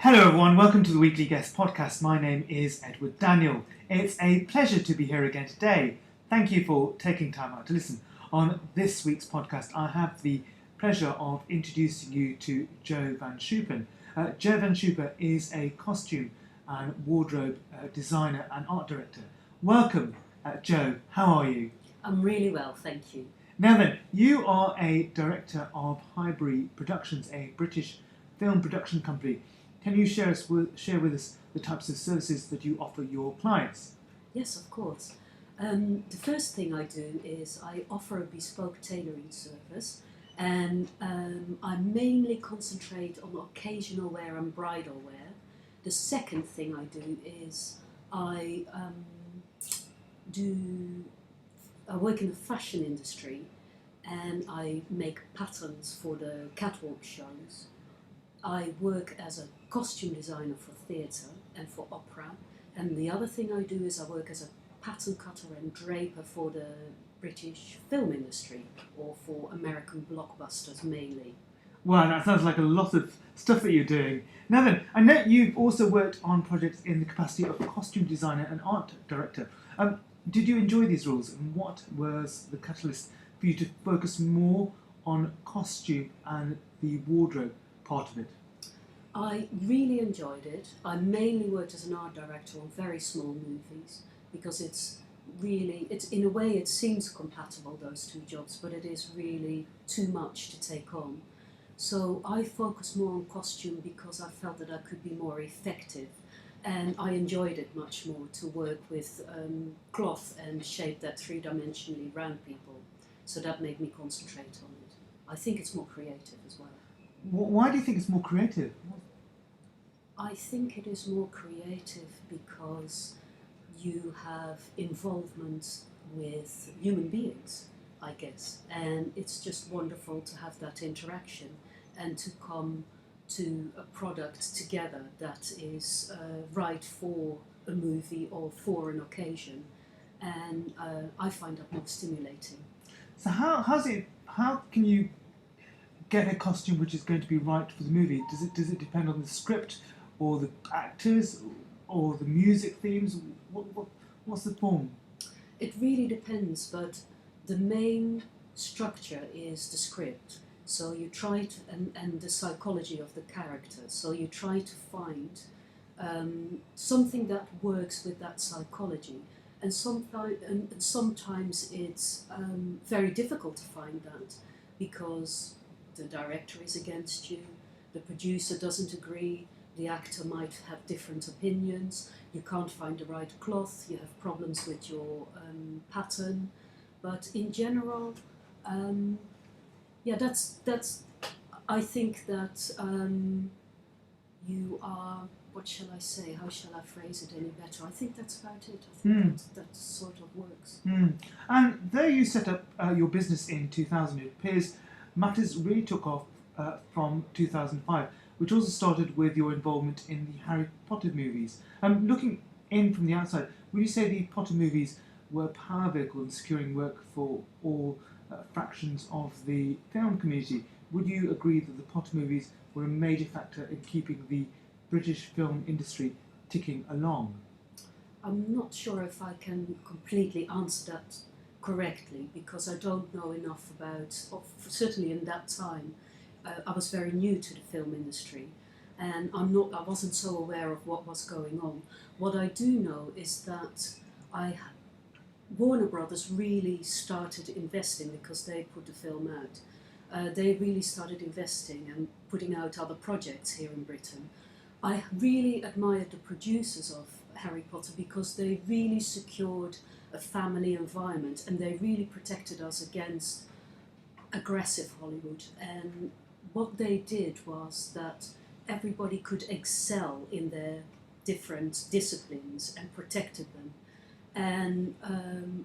Hello everyone, welcome to the Weekly Guest Podcast. My name is Edward Daniel. It's a pleasure to be here again today. Thank you for taking time out to listen. On this week's podcast, I have the pleasure of introducing you to Joe Van Schuppen. Joe Van Schuppen is a costume and wardrobe designer and art director. Welcome, Joe. How are you? I'm really well, thank you. Now then, you are a director of Highbury Productions, a British film production company. Can you share with us the types of services that you offer your clients? Yes, of course. The first thing I do is I offer a bespoke tailoring service, and I mainly concentrate on occasional wear and bridal wear. The second thing I do is I work in the fashion industry, and I make patterns for the catwalk shows. I work as a costume designer for theatre and for opera, and the other thing I do is I work as a pattern cutter and draper for the British film industry, or for American blockbusters mainly. Wow, that sounds like a lot of stuff that you're doing. Now then, I know you've also worked on projects in the capacity of costume designer and art director. Did you enjoy these roles, and what was the catalyst for you to focus more on costume and the wardrobe part of it? I really enjoyed it. I mainly worked as an art director on very small movies, because it's in a way it seems compatible, those two jobs, but it is really too much to take on. So I focused more on costume because I felt that I could be more effective, and I enjoyed it much more to work with cloth and shape that three-dimensionally round people. So that made me concentrate on it. I think it's more creative as well. Why do you think it's more creative? I think it is more creative because you have involvement with human beings, I guess, and it's just wonderful to have that interaction and to come to a product together that is right for a movie or for an occasion, and I find that more stimulating. So how can you get a costume which is going to be right for the movie? Does it depend on the script, or the actors, or the music themes? What's the form? It really depends, but the main structure is the script. So you try to, and the psychology of the character. So you try to find something that works with that psychology. And sometimes it's very difficult to find that, because the director is against you, the producer doesn't agree, the actor might have different opinions, you can't find the right cloth, you have problems with your pattern. But in general, that's. I think that you are. What shall I say? How shall I phrase it any better? I think that's about it. I think that sort of works. And though you set up your business in 2000, it appears matters really took off from 2005, which also started with your involvement in the Harry Potter movies. Looking in from the outside, would you say the Potter movies were a power vehicle in securing work for all fractions of the film community? Would you agree that the Potter movies were a major factor in keeping the British film industry ticking along? I'm not sure if I can completely answer that correctly, because I don't know enough about, certainly in that time, I was very new to the film industry, and I wasn't so aware of what was going on. What I do know is that Warner Brothers really started investing, because they put the film out. They really started investing and putting out other projects here in Britain. I really admired the producers of Harry Potter, because they really secured a family environment, and they really protected us against aggressive Hollywood. And what they did was that everybody could excel in their different disciplines and protected them. And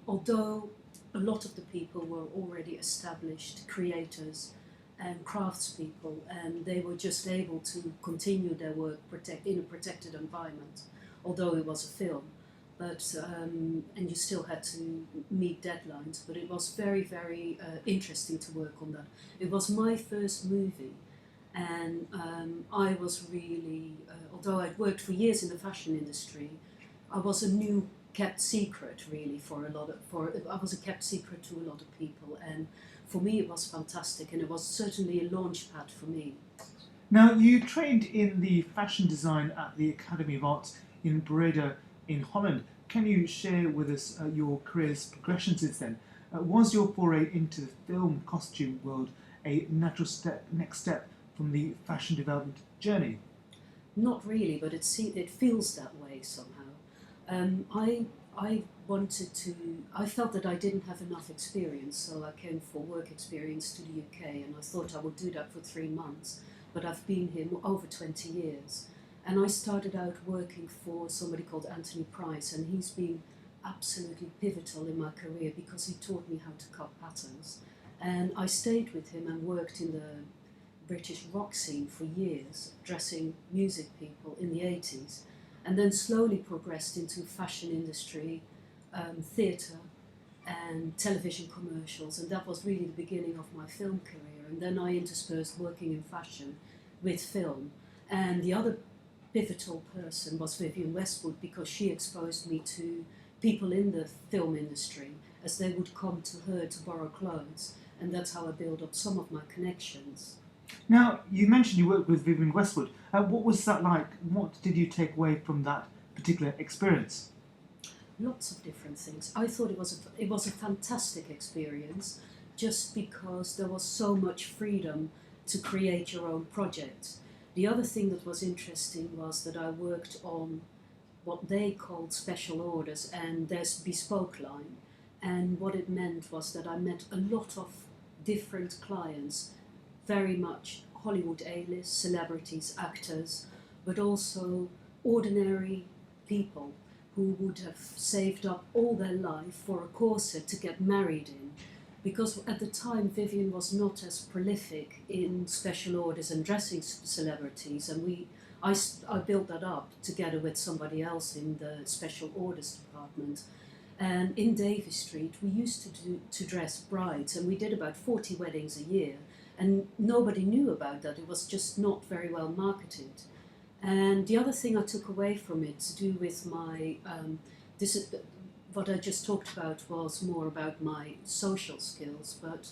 although a lot of the people were already established creators and craftspeople, and they were just able to continue their work in a protected environment, although it was a film. But and you still had to meet deadlines. But it was very, very interesting to work on that. It was my first movie, and I was really, although I'd worked for years in the fashion industry, I was a new kept secret really I was a kept secret to a lot of people, and for me it was fantastic, and it was certainly a launch pad for me. Now, you trained in the fashion design at the Academy of Arts in Breda in Holland. Can you share with us your career's progression since then? Was your foray into the film costume world a natural next step from the fashion development journey? Not really, but it feels that way somehow. I wanted to. I felt that I didn't have enough experience, so I came for work experience to the UK, and I thought I would do that for 3 months. But I've been here over 20 years, and I started out working for somebody called Anthony Price, and he's been absolutely pivotal in my career because he taught me how to cut patterns, and I stayed with him and worked in the British rock scene for years, dressing music people in the 80s, and then slowly progressed into fashion industry, theatre, and television commercials, and that was really the beginning of my film career. And then I interspersed working in fashion with film. And the other pivotal person was Vivienne Westwood, because she exposed me to people in the film industry as they would come to her to borrow clothes, and that's how I built up some of my connections. Now, you mentioned you worked with Vivienne Westwood. What was that like? What did you take away from that particular experience? Lots of different things. I thought it was a fantastic experience, just because there was so much freedom to create your own projects. The other thing that was interesting was that I worked on what they called special orders, and there's bespoke line. And what it meant was that I met a lot of different clients, very much Hollywood A-list, celebrities, actors, but also ordinary people who would have saved up all their life for a corset to get married in. Because at the time Vivienne was not as prolific in special orders and dressing celebrities, and I built that up together with somebody else in the special orders department. And in Davy Street we used to dress brides, and we did about 40 weddings a year, and nobody knew about that. It was just not very well marketed. And the other thing I took away from it to do with what I just talked about was more about my social skills, but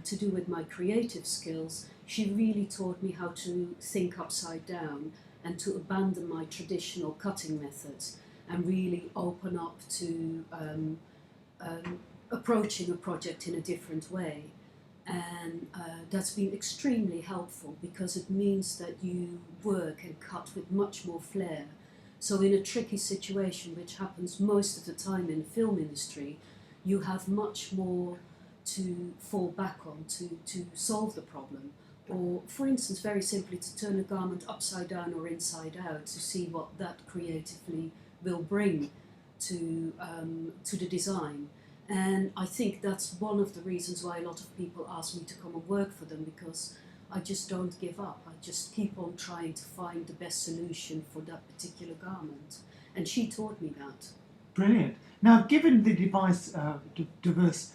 to do with my creative skills, she really taught me how to think upside down and to abandon my traditional cutting methods and really open up to approaching a project in a different way. And that's been extremely helpful, because it means that you work and cut with much more flair. So in a tricky situation, which happens most of the time in the film industry, you have much more to fall back on to solve the problem. Or, for instance, very simply to turn a garment upside down or inside out to see what that creatively will bring to the design. And I think that's one of the reasons why a lot of people ask me to come and work for them, because I just don't give up. I just keep on trying to find the best solution for that particular garment. And she taught me that. Brilliant. Now, given the diverse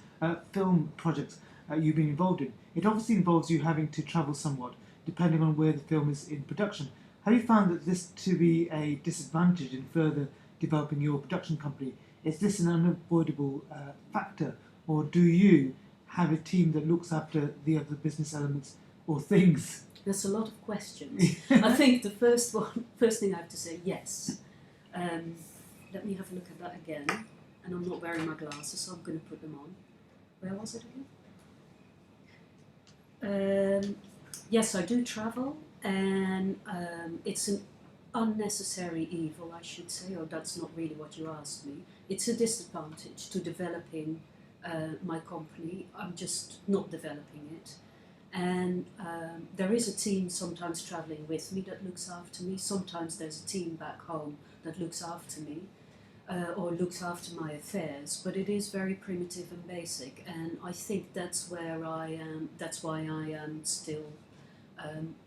film projects you've been involved in, it obviously involves you having to travel somewhat, depending on where the film is in production. Have you found that this to be a disadvantage in further developing your production company? Is this an unavoidable factor, or do you have a team that looks after the other business elements or things? There's a lot of questions. I think the first thing I have to say, yes. Let me have a look at that again. And I'm not wearing my glasses, so I'm going to put them on. Where was it again? Yes, I do travel, and it's an unnecessary evil, I should say, or that's not really what you asked me. It's a disadvantage to developing my company. I'm just not developing it. And there is a team sometimes travelling with me that looks after me. Sometimes there's a team back home that looks after me or looks after my affairs. But it is very primitive and basic, and I think that's where I am. That's why I am still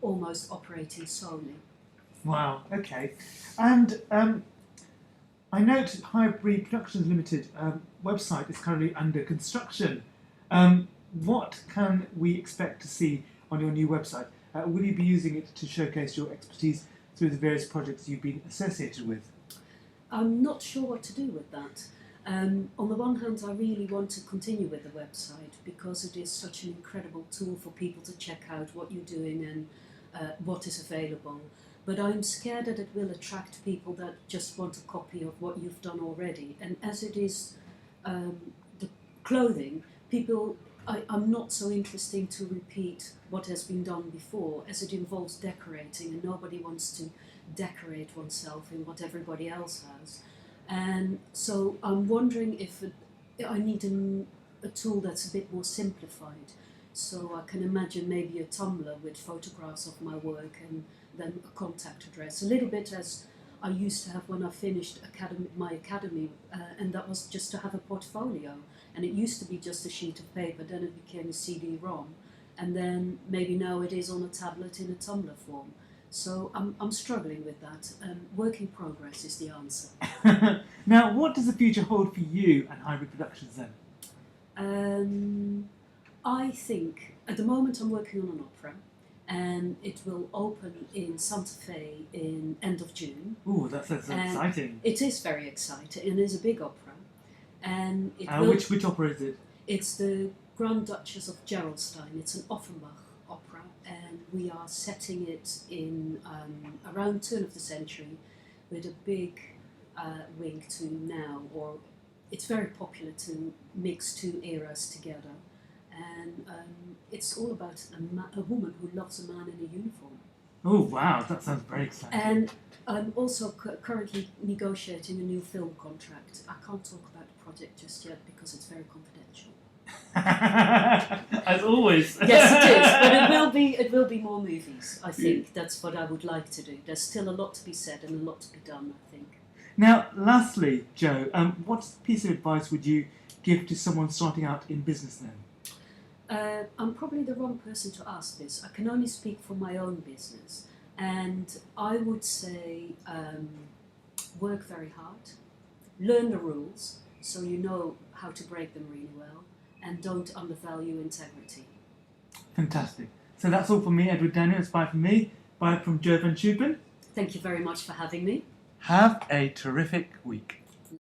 almost operating solely. Wow, okay. And I note Highbury Productions Limited website is currently under construction. What can we expect to see on your new website? Will you be using it to showcase your expertise through the various projects you've been associated with? I'm not sure what to do with that. On the one hand, I really want to continue with the website because it is such an incredible tool for people to check out what you're doing and what is available. But I'm scared that it will attract people that just want a copy of what you've done already. And as it is the clothing, I'm not so interested to repeat what has been done before, as it involves decorating, and nobody wants to decorate oneself in what everybody else has. And so I'm wondering if I need a tool that's a bit more simplified. So I can imagine maybe a Tumblr with photographs of my work and then a contact address. A little bit as I used to have when I finished my academy, and that was just to have a portfolio. And it used to be just a sheet of paper, then it became a CD-ROM, and then maybe now it is on a tablet in a Tumblr form. So I'm struggling with that. Work in progress is the answer. Now, what does the future hold for you and Highbury Productions then? I think at the moment I'm working on an opera, and it will open in Santa Fe in end of June. Ooh, that's exciting. It is very exciting, and it's a big opera. And which opera is it? It's the Grand Duchess of Gerolstein. It's an Offenbach opera, and we are setting it in around turn of the century, with a big wink to now. Or it's very popular to mix two eras together, and it's all about a woman who loves a man in a uniform. Oh wow, that sounds very exciting. And I'm also currently negotiating a new film contract. I can't talk about the project just yet because it's very confidential. As always. Yes, it is, but it will be more movies. I think that's what I would like to do. There's still a lot to be said and a lot to be done, I think. Now, lastly, Joe, what piece of advice would you give to someone starting out in business then? I'm probably the wrong person to ask this. I can only speak for my own business. And I would say work very hard, learn the rules so you know how to break them really well, and don't undervalue integrity. Fantastic. So that's all from me, Edward Daniel. It's bye from me. Bye from Joe van Schuppen. Thank you very much for having me. Have a terrific week.